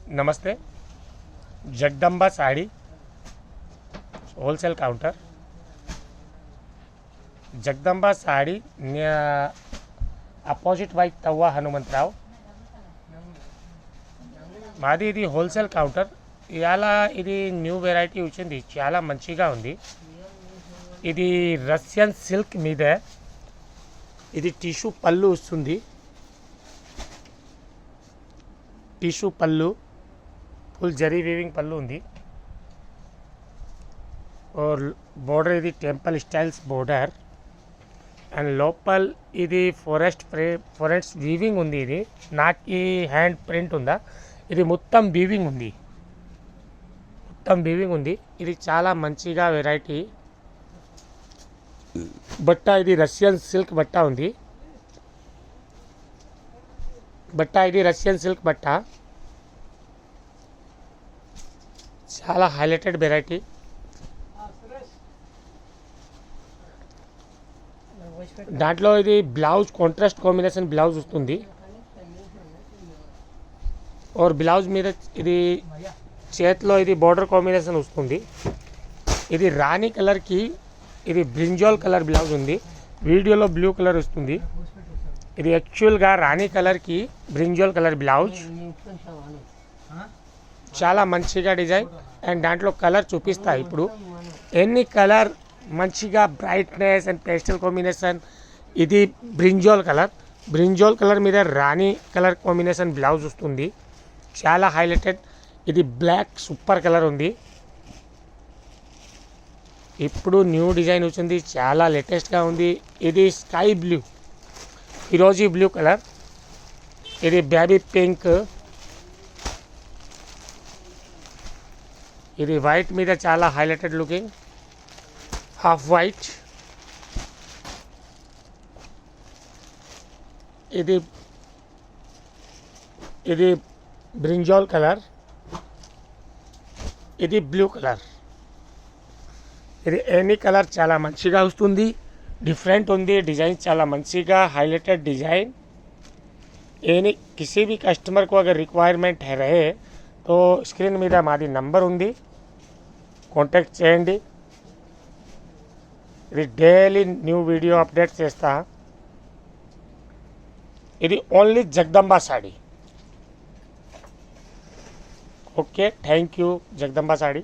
नमस्ते। Jagdamba sari wholesale counter. Jagdamba sari opposite white तव्वा हनुमंतराव మాది ఇది హోల్సేల్ కౌంటర్. ఇవాళ ఇది న్యూ వెరైటీ వచ్చింది, చాలా మంచిగా ఉంది. ఇది రష్యన్ సిల్క్ మీద ఇది టిష్యూ పళ్ళు వస్తుంది. టిష్యూ పళ్ళు ఫుల్ జరీ వీవింగ్ పళ్ళు ఉంది. और बॉर्डर ఇది టెంపుల్ స్టైల్స్ బోర్డర్ అండ్ లోపల ఇది ఫారెస్ట్ వీవింగ్ ఉంది. ఇది నాట్ ఈ హ్యాండ్ ప్రింట్ ఉందా, ఇది మొత్తం వీవింగ్ ఉంది. ఇది చాలా మంచిగా వెరైటీ బట్ట. ఇది రష్యన్ సిల్క్ బట్ట ఉంది. ఇది రష్యన్ సిల్క్ బట్ట, చాలా హైలైటెడ్ వెరైటీ. దాంట్లో ఇది బ్లౌజ్ కాంట్రాస్ట్ కాంబినేషన్ బ్లౌజ్ వస్తుంది. और బ్లౌజ్ మీద ఇది చేతిలో ఇది బార్డర్ కాంబినేషన్ వస్తుంది. ఇది రాణి కలర్కి ఇది బ్రింజాల్ కలర్ బ్లౌజ్ ఉంది. వీడియోలో బ్లూ కలర్ వస్తుంది. ఇది యాక్చువల్గా రాణి కలర్కి బ్రింజాల్ కలర్ బ్లౌజ్. చాలా మంచిగా డిజైన్ అండ్ దాంట్లో కలర్ చూపిస్తా. ఇప్పుడు ఎన్ని కలర్ మంచిగా బ్రైట్నెస్ అండ్ పేస్టల్ కాంబినేషన్. ఇది బ్రింజాల్ కలర్ మీద రాణి కలర్ కాంబినేషన్ బ్లౌజ్ వస్తుంది. చాలా హైలైటెడ్. ఇది బ్లాక్ సూపర్ కలర్ ఉంది. ఇప్పుడు న్యూ డిజైన్ వచ్చింది, చాలా లేటెస్ట్గా ఉంది. ఇది స్కై బ్లూ, ఫిరోజీ బ్లూ కలర్. ఇది బేబీ పింక్. ఇది వైట్ మీద చాలా హైలైటెడ్ లుకింగ్, హాఫ్ వైట్. ఇది బ్రింజాల్ కలర్. ఇది బ్లూ కలర్. ఇది ఎనీ కలర్ చాలా మంచిగా వస్తుంది, డిఫరెంట్ ఉంది. డిజైన్ చాలా మంచిగా हाईलाइटेड डिज़ाइन. एनी किसी भी कस्टमर को अगर रिक्वायरमेंट है रहे तो स्क्रीन మీద మాది నంబర్ ఉంది, కాంటాక్ట్ చేయండి. ఇది డైలీ న్యూ వీడియో అప్డేట్ చేస్తా. ఇది only Jagadamba saree. Okay, thank you. Jagadamba saree.